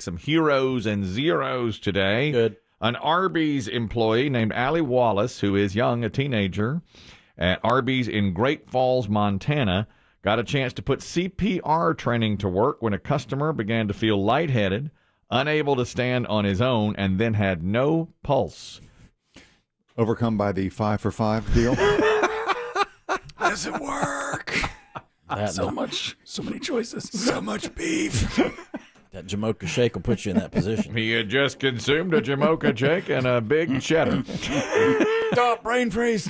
some heroes and zeros today. Good. An Arby's employee named Allie Wallace, who is young, a teenager, at Arby's in Great Falls, Montana, got a chance to put CPR training to work when a customer began to feel lightheaded, unable to stand on his own, and then had no pulse. Overcome by the 5 for 5 deal. Doesn't work. So many choices. So much beef. That Jamocha shake will put you in that position. He had just consumed a Jamocha shake and a big cheddar. Stop, brain freeze.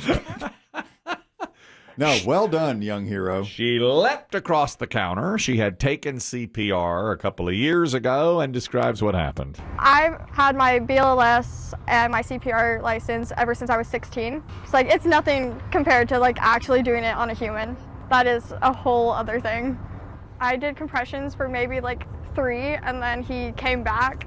No, well done, young hero. She leapt across the counter. She had taken CPR a couple of years ago and describes what happened. I've had my BLS and my CPR license ever since I was 16. It's nothing compared to actually doing it on a human. That is a whole other thing. I did compressions for maybe 3, and then he came back.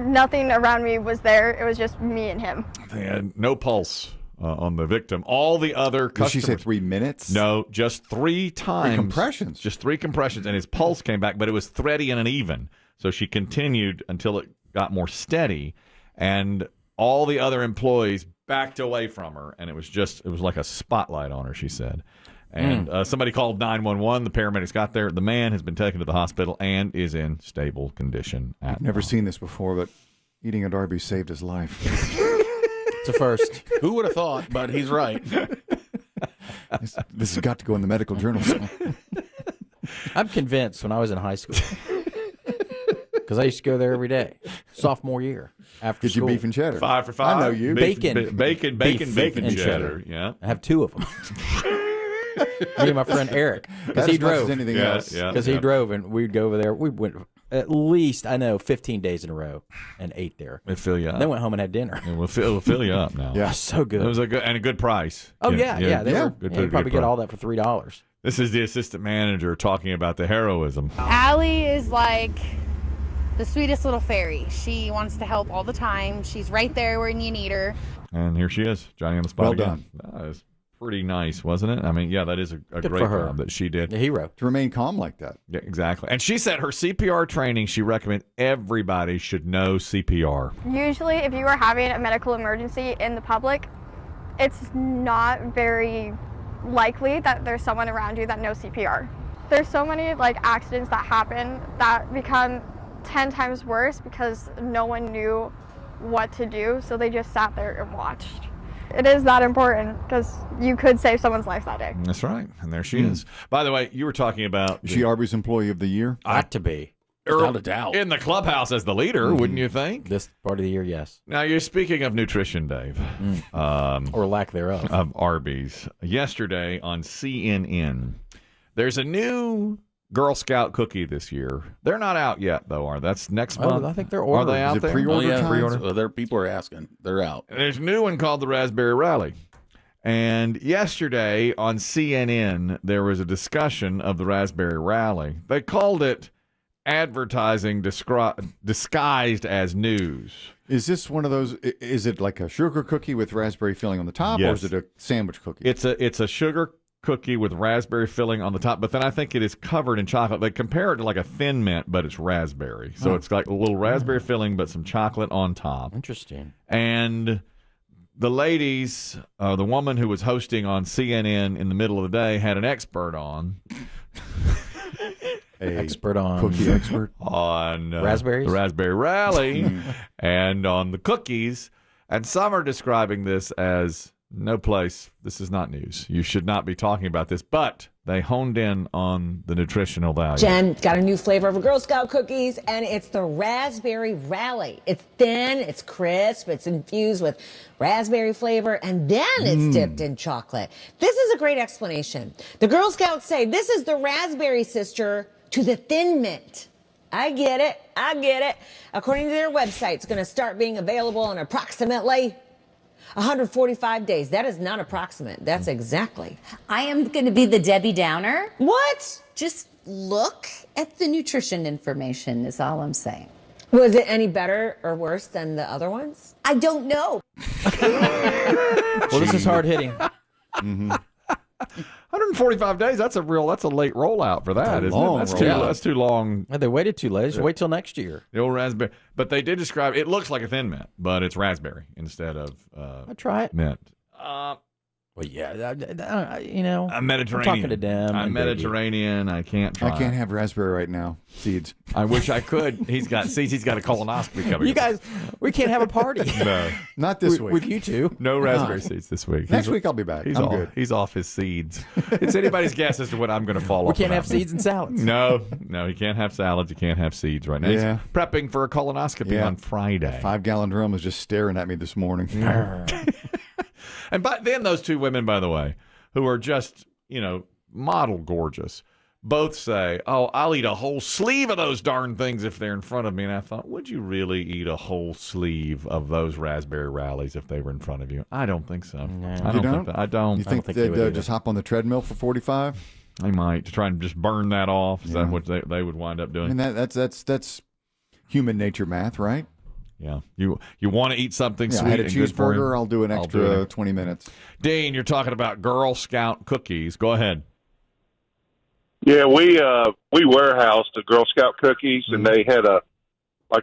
Nothing around me was there. It was just me and him. They had no pulse on the victim. All the other customers. Did she say 3 minutes? No, just 3 times. 3 compressions. Just 3 compressions, and his pulse came back, but it was thready and uneven. So she continued until it got more steady, and all the other employees backed away from her, and it was like a spotlight on her, she said. And somebody called 911. The paramedics got there. The man has been taken to the hospital and is in stable condition. I've never seen this before, but eating at Arby saved his life. It's a first. Who would have thought? But he's right. This has got to go in the medical journal. I'm convinced when I was in high school, because I used to go there every day, sophomore year after Get school. you beef and cheddar. 5 for 5. I know you. Bacon. Bacon and cheddar. Yeah. I have 2 of them. Me and my friend Eric, because he drove. Anything else. Because he drove, and we'd go over there. We went at least 15 days in a row and ate there. It'll fill you up. Then went home and had dinner. It'll fill you up now. Yeah. So good. It was a good price. Oh yeah. Good You probably get all that for $3. This is the assistant manager talking about the heroism. Allie is like the sweetest little fairy. She wants to help all the time. She's right there when you need her. And here she is, Johnny on the spot Well again. That is pretty nice, wasn't it? I mean, yeah, that is a great for her. job that she did. The hero. To remain calm like that. Yeah, exactly. And she said her CPR training, she recommends everybody should know CPR. Usually, if you are having a medical emergency in the public, it's not very likely that there's someone around you that knows CPR. There's so many accidents that happen that become 10 times worse because no one knew what to do, so they just sat there and watched. It is that important because you could save someone's life that day. That's right. And there she is. By the way, you were talking about... Is she Arby's Employee of the Year? Ought to be. Without a doubt. In the clubhouse as the leader, wouldn't you think? This part of the year, yes. Now, you're speaking of nutrition, Dave. Or lack thereof. Of Arby's. Yesterday on CNN, there's a new Girl Scout cookie this year. They're not out yet, though, are they? That's next month. I think they're Are they ordered. out Is it there? pre-order yeah. time? Pre-order? Well, people are asking. They're out. There's a new one called the Raspberry Rally. And yesterday on CNN, there was a discussion of the Raspberry Rally. They called it advertising disguised as news. Is this one of those? Is it like a sugar cookie with raspberry filling on the top, Yes. or is it a sandwich cookie? It's a sugar cookie with raspberry filling on the top, but then I think it is covered in chocolate. They compare it to like a Thin Mint, but it's raspberry. So it's like a little raspberry filling, but some chocolate on top. Interesting. And the ladies, the woman who was hosting on CNN in the middle of the day had an expert on. Expert on cookie expert On raspberries? the Raspberry Rally, and on the cookies. And some are describing this as no place. This is not news. You should not be talking about this. But they honed in on the nutritional value. Jen got a new flavor of Girl Scout cookies, and it's the Raspberry Rally. It's thin, it's crisp, it's infused with raspberry flavor, and then it's dipped in chocolate. This is a great explanation. The Girl Scouts say this is the raspberry sister to the Thin Mint. I get it. According to their website, it's going to start being available in approximately 145 days. That is not approximate. That's exactly. I am going to be the Debbie Downer. What? Just look at the nutrition information is all I'm saying. Was it any better or worse than the other ones? I don't know. Well, this is hard hitting. 145 days. That's a late rollout for that, isn't long it? rollout. That's too long. They waited too late. Just wait till next year. The old raspberry. But they did describe it looks like a Thin Mint, but it's raspberry instead of I'll try it. mint. Well, yeah, I'm Mediterranean. I'm talking to Demm. I'm and Biggie. Mediterranean. I can't try. I can't have raspberry right now. Seeds. I wish I could. He's got He's got a colonoscopy coming. You guys, we can't have a party. No. Not this week. With you two. No raspberry seeds this week. Next week I'll be back. He's I'm off. good. He's off his seeds. It's anybody's guess as to what I'm going to fall We off. can't have without me. seeds and salads. No, he can't have salads. He can't have seeds right now. Yeah. He's prepping for a colonoscopy on Friday. 5-gallon drum was just staring at me this morning. And then those two women, by the way, who are just, model gorgeous, both say, oh, I'll eat a whole sleeve of those darn things if they're in front of me. And I thought, would you really eat a whole sleeve of those raspberry rallies if they were in front of you? I don't think so. I don't think that. I don't. You think think they would they'd either. just hop on the treadmill for 45? I might to try and just burn that off. Is that what they would wind up I doing? mean, that's human nature math, right? Yeah. You want to eat something Yeah, sweet I had a and good for you? cheeseburger. I'll do an I'll extra do it. 20 minutes. Dean, you're talking about Girl Scout cookies. Go ahead. Yeah, we warehoused the Girl Scout cookies, and they had a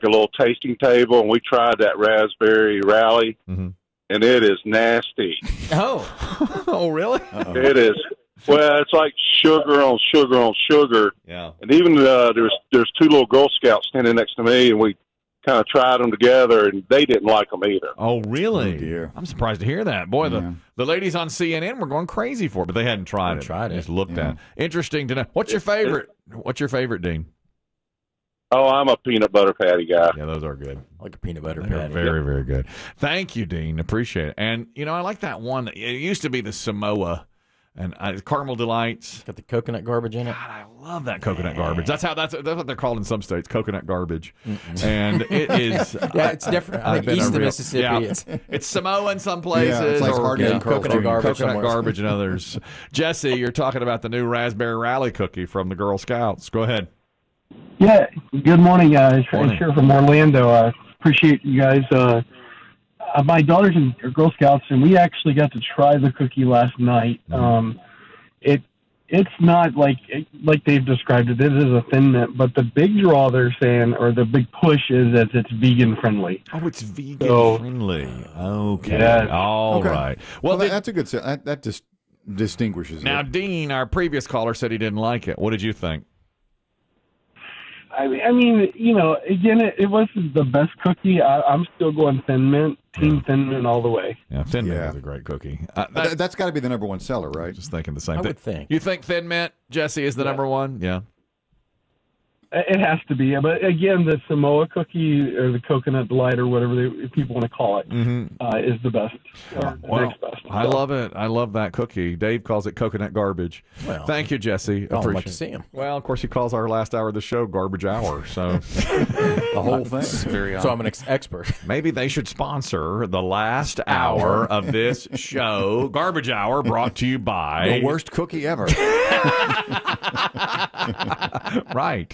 little tasting table, and we tried that raspberry rally, and it is nasty. Oh. Oh, really? It is. Well, it's like sugar on sugar on sugar. Yeah. And even there's two little Girl Scouts standing next to me, and we kind of tried them together, and they didn't like them either. Oh, really? Oh, dear. I'm surprised to hear that. Boy, Yeah. the ladies on CNN were going crazy for it, but they hadn't tried it. tried it. Just looked Yeah. at it. Interesting to know. What's your favorite? What's your favorite, Dean? Oh, I'm a peanut butter patty guy. Yeah, those are good. Like a peanut butter They're patty. very, very good. Thank you, Dean. Appreciate it. And, I like that one. It used to be the Samoa and Caramel Delights. Got the coconut garbage in it. God, I love that coconut garbage. That's what they're called in some states, coconut garbage. And it is. Yeah, it's different. I think been a east of real- Mississippi, yeah. It's Samoa in some places. Yeah, it's like or hard-eating coconut garbage Coconut somewhere. garbage in others. Jesse, you're talking about the new Raspberry Rally cookie from the Girl Scouts. Go ahead. Yeah, good morning, guys. Morning. I'm here from Orlando. I appreciate you guys. My daughter's in Girl Scouts, and we actually got to try the cookie last night. It's not like they've described it. It is a Thin Mint, but the big draw they're saying, or the big push, is that it's vegan friendly. Oh, it's vegan So- friendly. Okay. Yes. All right. Well, Well, that's a good. That just distinguishes now, it. Dean, our previous caller said he didn't like it. What did you think? I mean, again, it wasn't the best cookie. I'm still going Thin Mint, Team Thin Mint all the way. Yeah, Thin Mint Yeah. is a great cookie. That's got to be the number one seller, right? Just thinking the same I thing. would think. You think Thin Mint, Jesse, is the number one? Yeah. It has to be. But again, the Samoa cookie or the Coconut Delight or whatever people want to call it is the best. Or the Well, next best. I love it. I love that cookie. Dave calls it coconut garbage. Well, Thank you, Jesse. I'd Appreciate like to it. see him. Well, of course, he calls our last hour of the show garbage hour. So The whole thing. It's very So I'm an expert. maybe they should sponsor the last hour of this show, Garbage Hour, brought to you by The worst cookie ever. Right.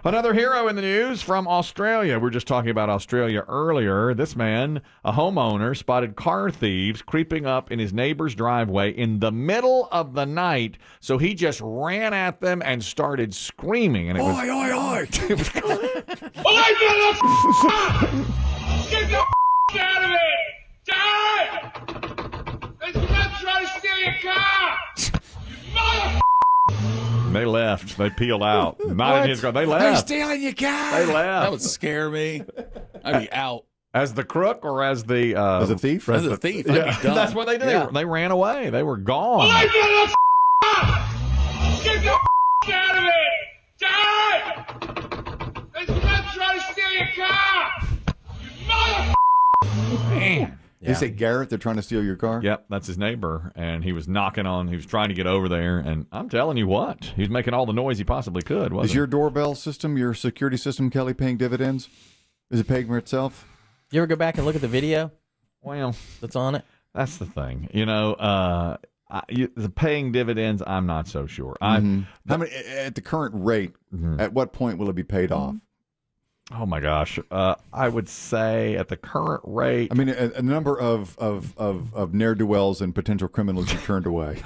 Another hero in the news from Australia. We were just talking about Australia earlier. This man, a homeowner, spotted car thieves creeping up in his neighbor's driveway in the middle of the night. So he just ran at them and started screaming. And it was, Oi, oi, oi. it was Get the out of it! Dad! Let's not try to steal your car! You mother. They left. They peeled out. Not in his car. They left. stealing your car. They left. That would scare me. I'd be out. As the crook or as the As a thief? As a thief, I'd be done. That's what they did. Yeah. They ran away. They were gone. Get the out of it! Dad! Let's not try to steal your car! You mother. Man. They say Garrett, they're trying to steal your car? Yep, that's his neighbor, and he was knocking on. He was trying to get over there, and I'm telling you what, he was making all the noise he possibly could. Wasn't Is your doorbell system, your security system, Kelly, paying dividends? Is it paying for itself? You ever go back and look at the video he? Well, that's on it? that's the thing. The paying dividends, I'm not so sure. How many, at the current rate, at what point will it be paid off? Oh my gosh! I would say at the current rate, I mean, a number of ne'er-do-wells and potential criminals you turned away.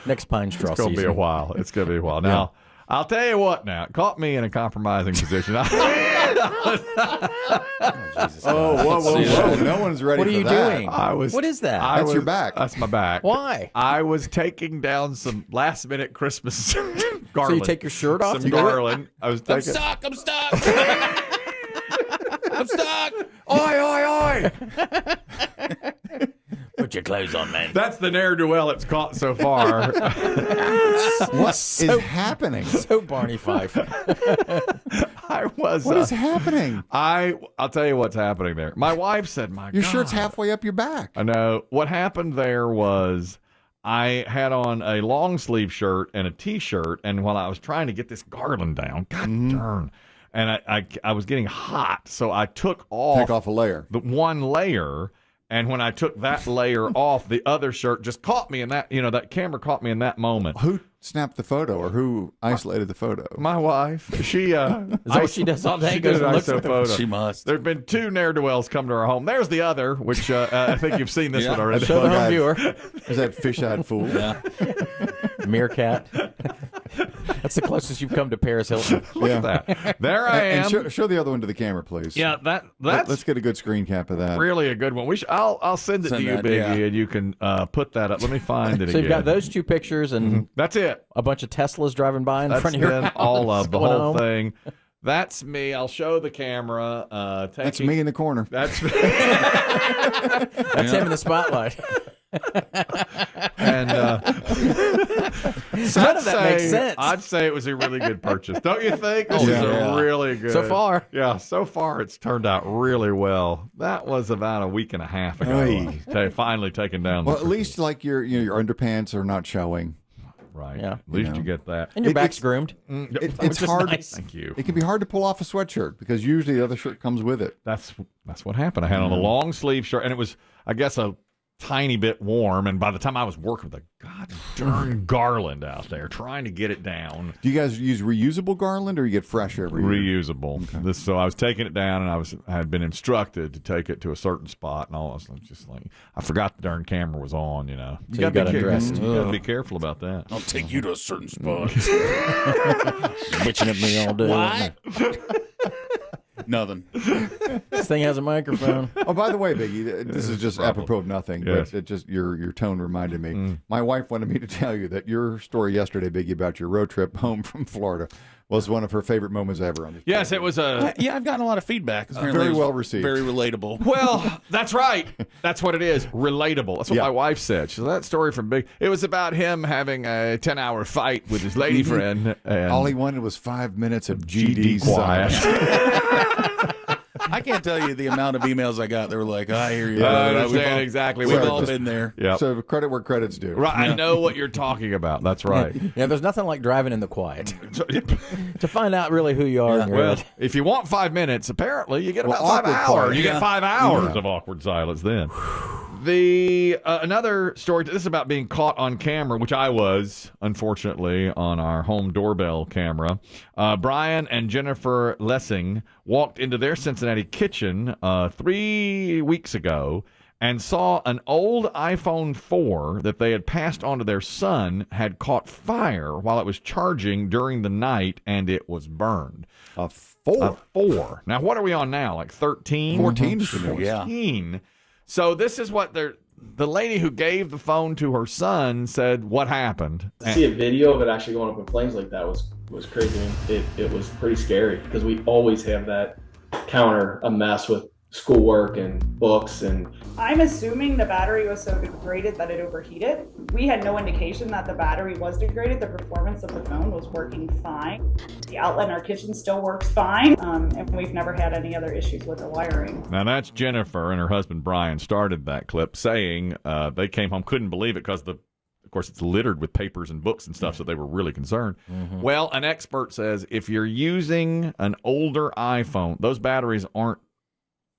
Next pine straw it's going to be a season. while. It's going to be a while. Now, I'll tell you what. Now, it caught me in a compromising position. Whoa! No one's ready. What are for you that. doing? What is that? That's your back. That's my back. Why? I was taking down some last-minute Christmas garland. So you take your shirt off? Some garland. I was I'm taking. stuck. I'm stuck. I'm stuck. Oi! Put your clothes on, man. That's the ne'er-do-well it's caught so far. What is happening? So Barney Fife. What is happening? I'll tell you what's happening there. My wife said, Your shirt's halfway up your back. I know. What happened there was I had on a long sleeve shirt and a T-shirt, and while I was trying to get this garland down, God darn, and I was getting hot, so I took off a layer. The one layer. And when I took that layer off, the other shirt just caught me in that, that camera caught me in that moment. Who snapped the photo or who isolated the photo? My wife. She, Is that what she does all day? She Goes did an and looks ISO at them? photo. She must. There have been 2 ne'er-do-wells come to our home. There's the other, which I think you've seen this one already. Show the home viewer. Is that fish-eyed fool? Yeah. Meerkat. That's the closest you've come to Paris Hilton. Look at that. There I am. And show the other one to the camera, please. Yeah, that's Let's get a good screen cap of that. really a good one. I'll send it to you, that, Biggie, and you can put that up. Let me find it So again. you've got those 2 pictures and That's it. a bunch of Teslas driving by in That's front of your been house. all of the going whole home. thing. That's me. I'll show the camera. That's me in the corner. That's That's him in the spotlight. and None of that makes sense. I'd say it was a really good purchase, don't you think? Oh, This is yeah. a really good. So far. Yeah, so far it's turned out really well. That was about a week and a half ago. Oy. Finally taken down. Well, at least like your underpants are not showing. right. Yeah. At least you get that. And your back's it's- groomed. It's Which is hard. nice. Thank you. It can be hard to pull off a sweatshirt because usually the other shirt comes with it. That's what happened. I had on a long sleeve shirt, and it was, I guess, a tiny bit warm. And by the time I was working with a god darn garland out there trying to get it down, Do you guys use reusable garland or you get fresh every year? reusable. So I was taking it down, and I had been instructed to take it to a certain spot, and all I was just like, I forgot the darn camera was on. You So you gotta got be undressed. You got to be careful about that. I'll take you to a certain spot. Bitching at me all day. What? Nothing. This thing has a microphone. Oh, by the way, Biggie, this is just apropos of nothing, Yes. but it just your tone reminded me. My wife wanted me to tell you that your story yesterday, Biggie, about your road trip home from Florida was one of her favorite moments ever on this. Yes, it was a. Yeah, I've gotten a lot of feedback. Apparently very it was well received. Very relatable. Well, that's right. That's what it is. Relatable. That's what Yeah. my wife said. She said that story from Big. It was about him having a 10-hour fight with his lady friend. And All he wanted was 5 minutes of GD quiet. silence. I can't tell you the amount of emails I got. They were like, I hear you. I We've understand all- exactly. We've what all it is. been there. Yep. So credit where credit's due. Right, I know what you're talking about. That's right. Yeah, there's nothing like driving in the quiet So- to find out really who you are. in your well, head. if you want 5 minutes, apparently you get Well, about 5 awkward hours. quiet. You get 5 hours of awkward silence then. The another story. This is about being caught on camera, which I was, unfortunately, on our home doorbell camera. Brian and Jennifer Lessing walked into their Cincinnati kitchen 3 weeks ago and saw an old iPhone 4 that they had passed on to their son had caught fire while it was charging during the night, and it was burned. A 4. A 4. Now, what are we on now? Like 13? 14 is the newest. Yeah. 14. So this is what the lady who gave the phone to her son said what happened. To see a video of it actually going up in flames like that was crazy. I mean, it was pretty scary because we always have that counter a mess with schoolwork and books and I'm assuming the battery was so degraded that it overheated. We had no indication that the battery was degraded. The performance of the phone was working fine. The outlet in our kitchen still works fine, and we've never had any other issues with the wiring. Now that's Jennifer and her husband Brian started that clip saying they came home, couldn't believe it because of course, it's littered with papers and books and stuff, so they were really concerned. Well, an expert says if you're using an older iPhone, those batteries aren't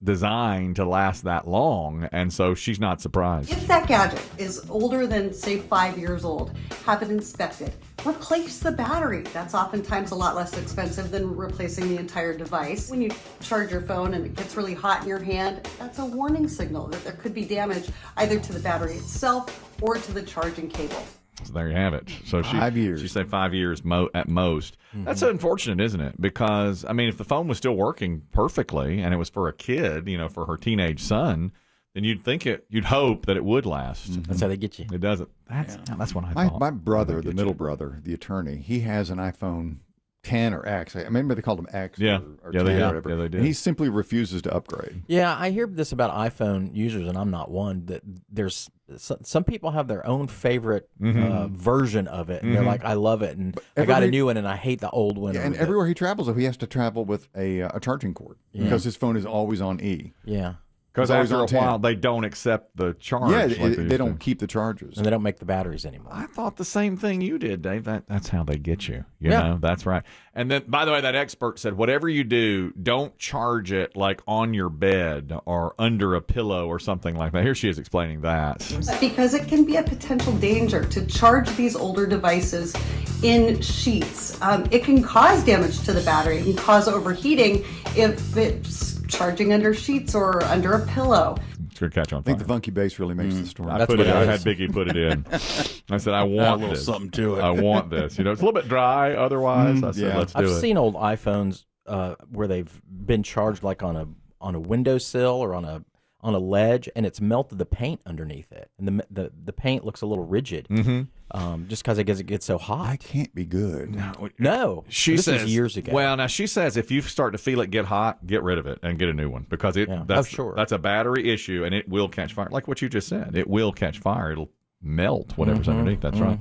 designed to last that long, and so she's not surprised. If that gadget is older than, say, 5 years old, have it inspected. Replace the battery. That's oftentimes a lot less expensive than replacing the entire device. When you charge your phone and it gets really hot in your hand, that's a warning signal that there could be damage either to the battery itself or to the charging cable. So there you have it. So 5 years. She said 5 years at most. That's unfortunate, isn't it? Because, I mean, if the phone was still working perfectly and it was for a kid, for her teenage son, then you'd hope that it would last. That's how they get you. It doesn't. That's what I thought. My brother, the middle brother, the attorney, he has an iPhone 10 or X. I remember they called him X or 10 they or did. whatever. Yeah, they did. And he simply refuses to upgrade. Yeah, I hear this about iPhone users, and I'm not one, that there's some people have their own favorite version of it. And they're like, I love it, and I got a new one, and I hate the old one. Yeah, and everywhere he travels, he has to travel with a charging cord because his phone is always on E. Yeah. Because after a while, they don't accept the charge. Yeah, like they don't keep the charges. And they don't make the batteries anymore. I thought the same thing you did, Dave. That's how they get you. You know, that's right. And then, by the way, that expert said, whatever you do, don't charge it like on your bed or under a pillow or something like that. Here she is explaining that. Because it can be a potential danger to charge these older devices in sheets. It can cause damage to the battery. It can cause overheating if it's charging under sheets or under a pillow. It's going to catch on fire. I think the funky bass really makes the story. I had Biggie put it in. I said, I want a little this. something to it. I want this. It's a little bit dry otherwise. I said, let's do it. I've seen old iPhones where they've been charged like on a windowsill or on a ledge, and it's melted the paint underneath it, and the paint looks a little rigid, just because it gets so hot. That can't be good. No, She this says was years ago. Well, now she says if you start to feel it get hot, get rid of it and get a new one because that's a battery issue and it will catch fire. Like what you just said, it will catch fire. It'll melt whatever's underneath. That's right.